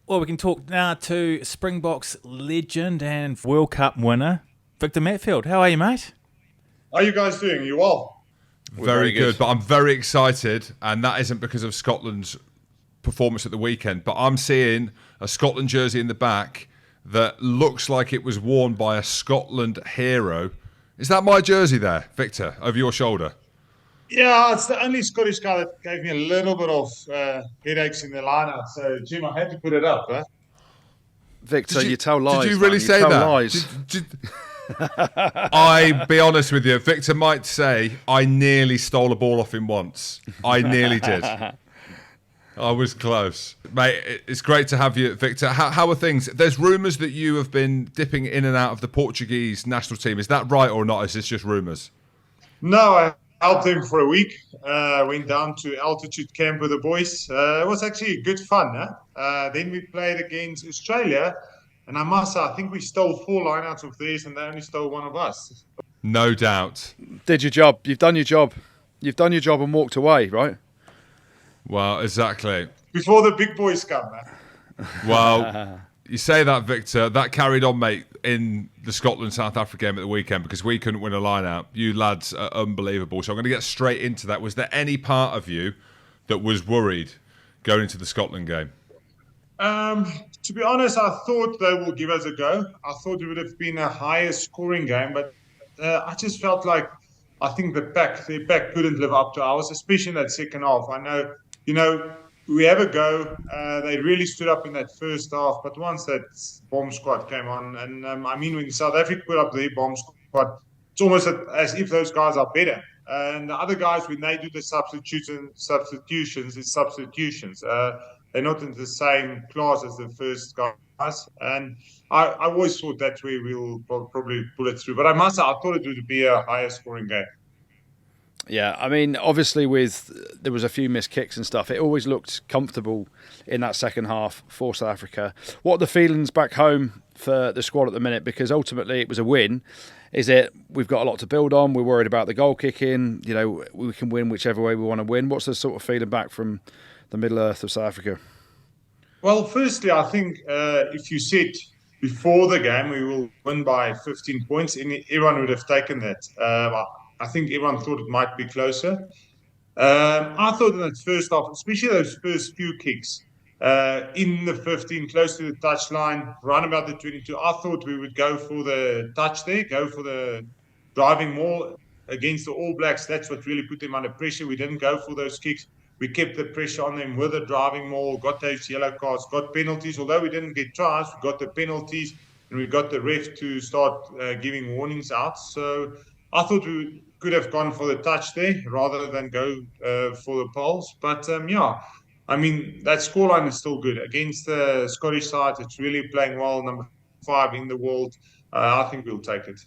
Well, we can talk now to Springboks legend and World Cup winner, Victor Matfield. How are you, mate? How are you guys doing? You well? Very good, but I'm very excited, and that isn't because of Scotland's performance at the weekend, but I'm seeing a Scotland jersey in the back that looks like it was worn by a Scotland hero. Is that my jersey there, Victor, over your shoulder? Yeah, it's the only Scottish guy that gave me a little bit of headaches in the lineup. So, Jim, I had to put it up. Huh? Victor, you tell lies. Did you really say tell that? Lies. I be honest with you, Victor might say I nearly stole a ball off him once. I nearly did. I was close. Mate, it's great to have you, Victor. How are things? There's rumours that you have been dipping in and out of the Portuguese national team. Is that right or not? Is this just rumours? No, I helped him for a week. Went down to altitude camp with the boys. It was actually good fun. Huh? Then we played against Australia. And I think we stole 4 lineouts of theirs and they only stole one of us. No doubt. Did your job. You've done your job. You've done your job and walked away, right? Well, exactly. Before the big boys come, man. Well, you say that, Victor. That carried on, mate, in the Scotland-South Africa game at the weekend because we couldn't win a line-out. You lads are unbelievable. So I'm going to get straight into that. Was there any part of you that was worried going into the Scotland game? To be honest, I thought they will give us a go. I thought it would have been a higher scoring game, but I just felt like I think their pack couldn't live up to ours, especially in that second half. I know, we have a go. They really stood up in that first half, but once that bomb squad came on, and when South Africa put up their bomb squad, it's almost as if those guys are better. And the other guys, when they do the substitutions, it's substitutions. They're not in the same class as the first guys. And I always thought that's where we'll probably pull it through. But I thought it would be a higher scoring game. Yeah, I mean, obviously there was a few missed kicks and stuff. It always looked comfortable in that second half for South Africa. What are the feelings back home for the squad at the minute? Because ultimately it was a win. Is it we've got a lot to build on? We're worried about the goal kicking. We can win whichever way we want to win. What's the sort of feeling back from the Middle Earth of South Africa? Well, firstly, I think if you said before the game we will win by 15 points, everyone would have taken that. I think everyone thought it might be closer. I thought in that first half, especially those first few kicks, in the 15, close to the touchline, round about the 22, I thought we would go for the touch there, go for the driving maul against the All Blacks. That's what really put them under pressure. We didn't go for those kicks. We kept the pressure on them with the driving maul, got those yellow cards, got penalties. Although we didn't get tries, we got the penalties and we got the ref to start giving warnings out. So I thought we could have gone for the touch there rather than go for the poles. But that scoreline is still good. Against the Scottish side, it's really playing well, number 5 in the world. I think we'll take it.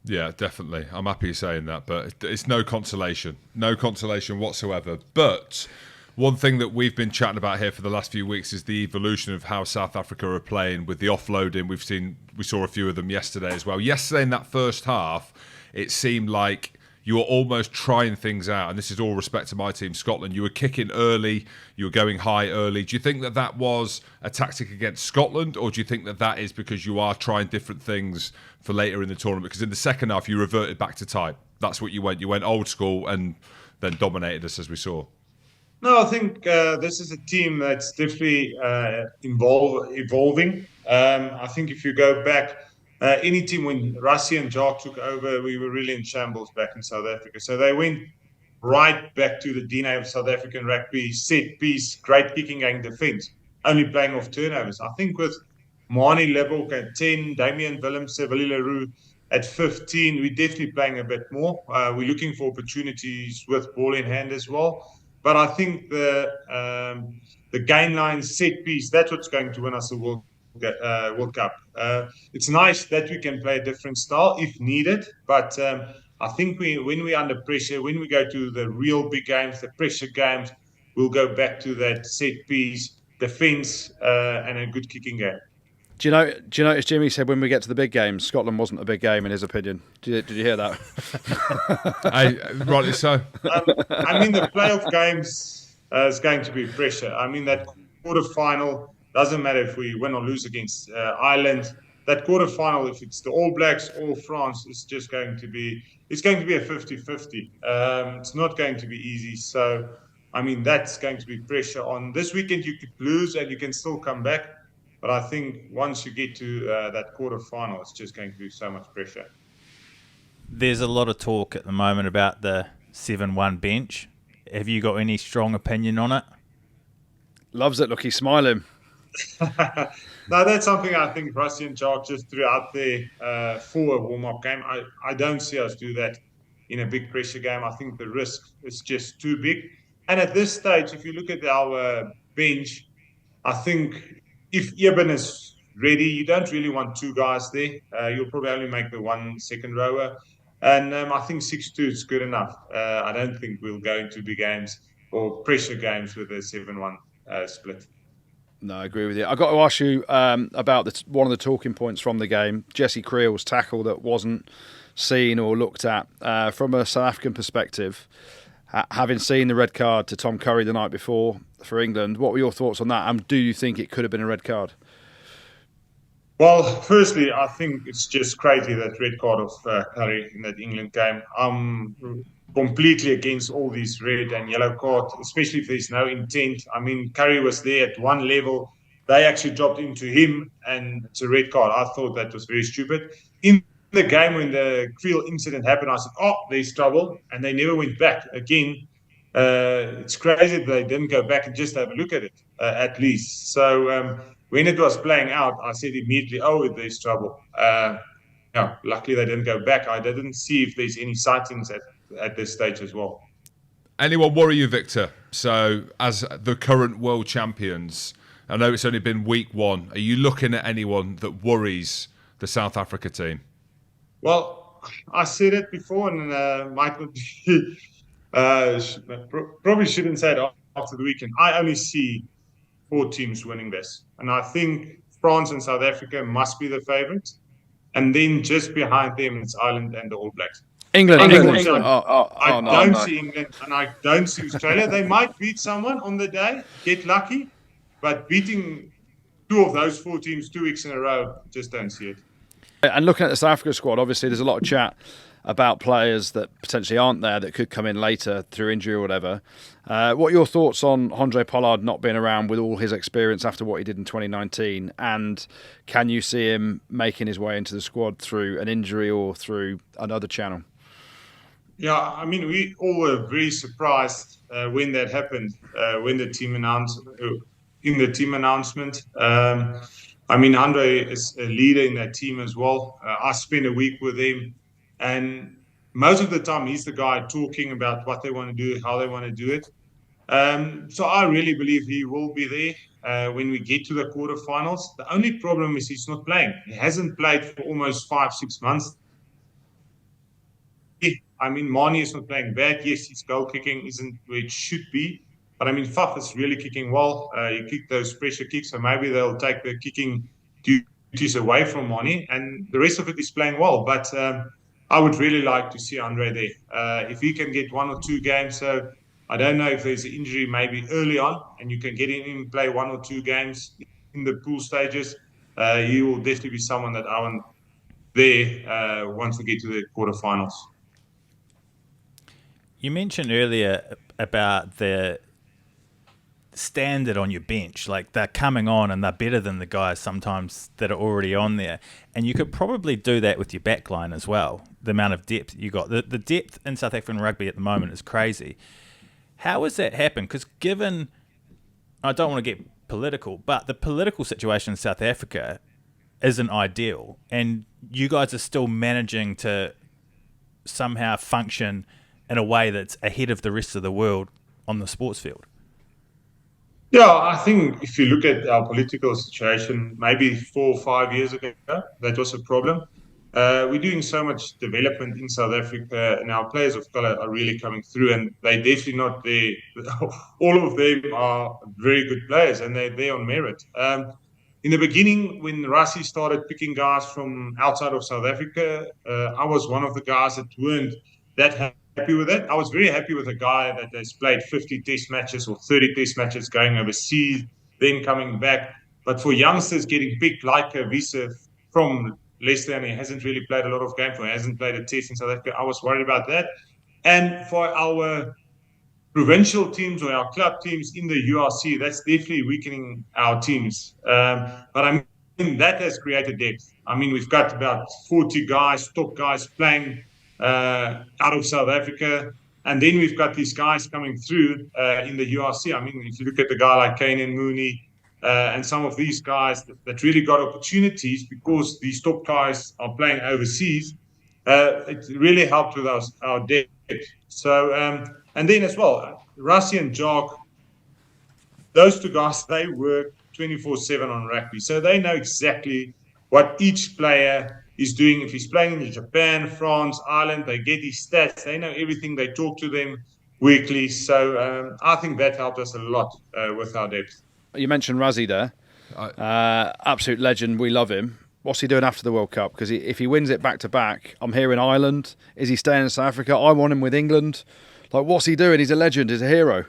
Yeah, definitely. I'm happy you're saying that, but it's no consolation whatsoever. But one thing that we've been chatting about here for the last few weeks is the evolution of how South Africa are playing with the offloading. We saw a few of them yesterday as well. Yesterday in that first half, it seemed like you were almost trying things out, and this is all respect to my team, Scotland. You were kicking early, you were going high early. Do you think that was a tactic against Scotland, or do you think that is because you are trying different things for later in the tournament? Because in the second half, you reverted back to type. That's what you went. You went old school and then dominated us, as we saw. No, I think this is a team that's definitely evolving. I think if you go back, any team when Rassie and Jacques took over, we were really in shambles back in South Africa. So they went right back to the DNA of South African rugby, set piece, great kicking and defence, only playing off turnovers. I think with Mani Lebok at 10, Damian Willems, Willie Leroux at 15, we're definitely playing a bit more. We're looking for opportunities with ball in hand as well. But I think the gain line set piece, that's what's going to win us the World Cup. It's nice that we can play a different style if needed, but I think when we're under pressure, when we go to the real big games, the pressure games, we'll go back to that set piece, defence, and a good kicking game. Do you notice Jimmy said when we get to the big games, Scotland wasn't a big game in his opinion? Did you hear that? Rightly so. The playoff games is going to be pressure. That quarterfinal, Doesn't matter if we win or lose against Ireland. That quarterfinal, if it's the All Blacks or France, it's going to be a 50-50. It's not going to be easy. So, I mean, that's going to be pressure on. This weekend you could lose and you can still come back. But I think once you get to that quarterfinal, it's just going to be so much pressure. There's a lot of talk at the moment about the 7-1 bench. Have you got any strong opinion on it? Loves it. Look, he's smiling. No, that's something I think Rassie and Jacques just threw out there for a warm-up game. I don't see us do that in a big pressure game. I think the risk is just too big. And at this stage, if you look at our bench, I think if Eben is ready, you don't really want two guys there. You'll probably only make the one second rower. And I think 6-2 is good enough. I don't think we'll go into big games or pressure games with a 7-1 split. No, I agree with you. I've got to ask you about one of the talking points from the game, Jesse Creel's tackle that wasn't seen or looked at. From a South African perspective, having seen the red card to Tom Curry the night before for England, what were your thoughts on that? And do you think it could have been a red card? Well, firstly, I think it's just crazy that red card of Curry in that England game. I'm completely against all these red and yellow cards, especially if there's no intent. I mean, Curry was there at one level. They actually dropped into him, and it's a red card. I thought that was very stupid. In the game when the Creel incident happened, I said, oh, there's trouble, and they never went back. Again, it's crazy that they didn't go back and just have a look at it, at least. So when it was playing out, I said immediately, oh, there's trouble. Luckily they didn't go back. I didn't see if there's any sightings at this stage as well. Anyone worry you, Victor? So, as the current world champions, I know it's only been week one. Are you looking at anyone that worries the South Africa team? Well, I said it before, and Michael probably shouldn't say it after the weekend. I only see 4 teams winning this, and I think France and South Africa must be the favourites, and then just behind them it's Ireland and the All Blacks. England. I don't No. see England, and I don't see Australia. They might beat someone on the day, get lucky, but beating 2 of those 4 teams 2 weeks in a row, just don't see it. And looking at the South Africa squad, obviously there's a lot of chat about players that potentially aren't there that could come in later through injury or whatever. What are your thoughts on Andre Pollard not being around with all his experience after what he did in 2019? And can you see him making his way into the squad through an injury or through another channel? Yeah, I mean, we all were very surprised when that happened, when the team announced in the team announcement. I mean, Andre is a leader in that team as well. I spent a week with him, and most of the time he's the guy talking about what they want to do, how they want to do it. So I really believe he will be there when we get to the quarterfinals. The only problem is he's not playing. He hasn't played for almost 5-6 months. I mean, Mani is not playing bad. Yes, his goal kicking isn't where it should be. But I mean, Faf is really kicking well. He kicked those pressure kicks, so maybe they'll take the kicking duties away from Mani, and the rest of it is playing well. But I would really like to see Andre there. If he can get 1 or 2 games, so I don't know if there's an injury maybe early on, and you can get him in play 1 or 2 games in the pool stages, he will definitely be someone that I want there once we get to the quarterfinals. You mentioned earlier about the standard on your bench, like they're coming on and they're better than the guys sometimes that are already on there, and you could probably do that with your backline as well. The amount of depth you got, the depth in South African rugby at the moment is crazy. How has that happened? Because given, I don't want to get political, but the political situation in South Africa isn't ideal, and you guys are still managing to somehow function in a way that's ahead of the rest of the world on the sports field. Yeah, I think if you look at our political situation, maybe 4 or 5 years ago, that was a problem. We're doing so much development in South Africa, and our players of colour are really coming through, and they're definitely not there. All of them are very good players, and they're there on merit. In the beginning, when Rassie started picking guys from outside of South Africa, I was one of the guys that weren't that happy with it. I was very happy with a guy that has played 50 test matches or 30 test matches going overseas, then coming back. But for youngsters getting picked like a Visa from Leicester, and he hasn't really played a lot of games, or he hasn't played a test in South Africa, I was worried about that. And for our provincial teams or our club teams in the URC, that's definitely weakening our teams. But I mean, that has created depth. I mean, we've got about 40 guys, top guys playing out of South Africa. And then we've got these guys coming through in the URC. I mean, if you look at the guy like Kanan Mooney and some of these guys that really got opportunities because these top guys are playing overseas, it really helped with our depth. So, and then as well, Rassie and Jock, those two guys, they work 24/7 on rugby. So they know exactly what each player is doing. If he's playing in Japan, France, Ireland, they get his stats. They know everything. They talk to them weekly. So I think that helped us a lot with our depth. You mentioned Rassie there. Absolute legend. We love him. What's he doing after the World Cup? Because if he wins it back-to-back, I'm here in Ireland. Is he staying in South Africa? I want him with England. Like, what's he doing? He's a legend. He's a hero.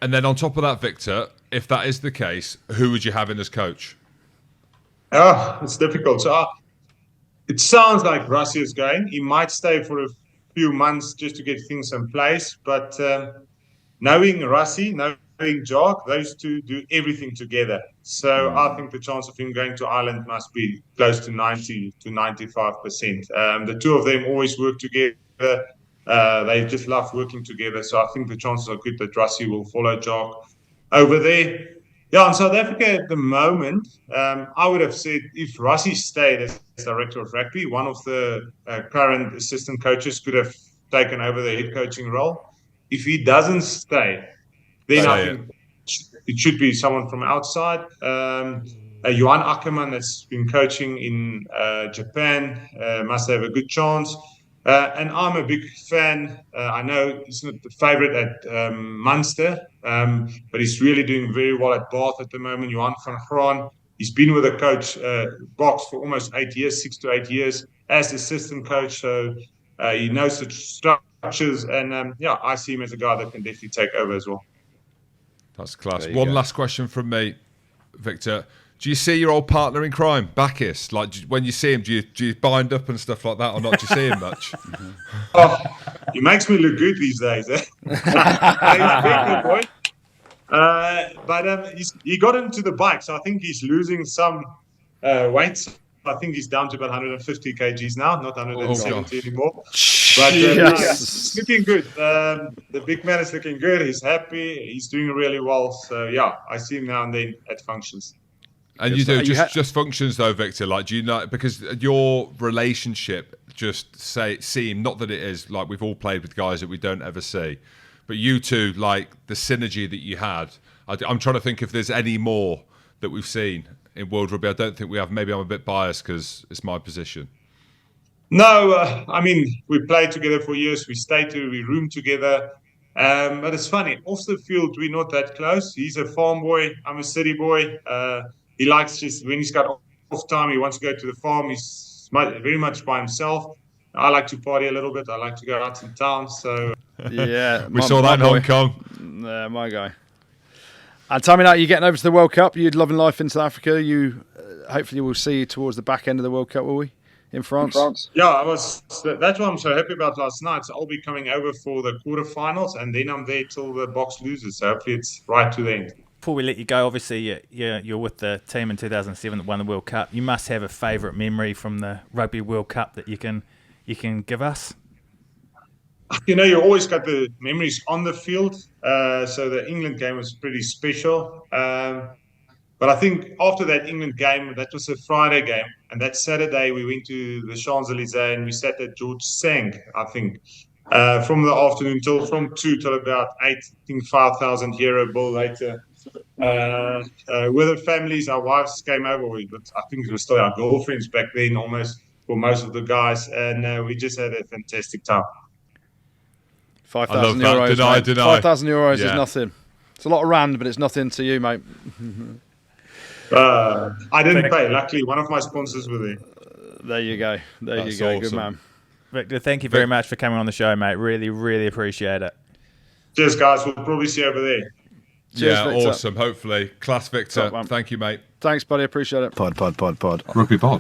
And then on top of that, Victor, if that is the case, who would you have in as coach? Oh, it's difficult. So it sounds like Rassie is going. He might stay for a few months just to get things in place. But knowing Rassie, knowing Jock, those two do everything together. So I think the chance of him going to Ireland must be close to 90 to 95%. The two of them always work together. They just love working together. So I think the chances are good that Rassie will follow Jock over there. Yeah, in South Africa at the moment, I would have said if Rassie stayed as director of rugby, one of the current assistant coaches could have taken over the head coaching role. If he doesn't stay, then I think it should be someone from outside. Johan Ackerman that's been coaching in Japan must have a good chance. And I'm a big fan. I know he's not the favourite at Munster, but he's really doing very well at Bath at the moment. Johan van Graan. He's been with the coach Box for almost 8 years, 6 to 8 years as assistant coach. So he knows the structures. And I see him as a guy that can definitely take over as well. That's class. One last question from me, Victor. Do you see your old partner in crime, Bakkies? Like, when you see him, do you bind up and stuff like that, or not? Do you see him much? Oh, he makes me look good these days. Eh? He's a big good boy. But he got into the bike, so I think he's losing some weight. I think he's down to about 150 kgs now, not 170 anymore. But he's looking good. The big man is looking good. He's happy. He's doing really well. So, yeah, I see him now and then at functions. And you do just functions though, Victor. Like, do you know, because your relationship just seem, not that it is like we've all played with guys that we don't ever see, but you two, like the synergy that you had. I'm trying to think if there's any more that we've seen in World Rugby. I don't think we have. Maybe I'm a bit biased because it's my position. No, I mean, we played together for years. We roomed together. But it's funny, off the field, we're not that close. He's a farm boy. I'm a city boy. He likes just, when he's got off time, he wants to go to the farm. He's very much by himself. I like to party a little bit. I like to go out in town. So yeah, we saw that in Hong Kong. My guy. And tell me now, you're getting over to the World Cup. You're loving life in South Africa. Hopefully we'll see you towards the back end of the World Cup, will we? In France? Yeah, that's what I'm so happy about last night. So I'll be coming over for the quarterfinals, and then I'm there till the Box loses. So hopefully it's right to the end. Before we let you go, obviously you're with the team in 2007 that won the World Cup. You must have a favourite memory from the Rugby World Cup that you can give us. You know, you always got the memories on the field. So the England game was pretty special. But I think after that England game, that was a Friday game, and that Saturday we went to the Champs-Élysées and we sat at George Sang, I think, from the afternoon from 2 till about 8, I think 5,000 euro bill later. With the families, our wives came over. I think it was still our girlfriends back then, almost for most of the guys, and we just had a fantastic time. 5,000 euros. Deny. 5,000 euros is nothing. It's a lot of rand, but it's nothing to you, mate. I didn't pay. Luckily, one of my sponsors were there. There you go. That's go. awesome. Good man. Victor, thank you very much for coming on the show, mate. Really, really appreciate it. Cheers, guys. We'll probably see you over there. Cheers, Victor. awesome. Hopefully. Class, Victor. Thank you, mate. Thanks, buddy. Appreciate it. Pod. Rugby Pod.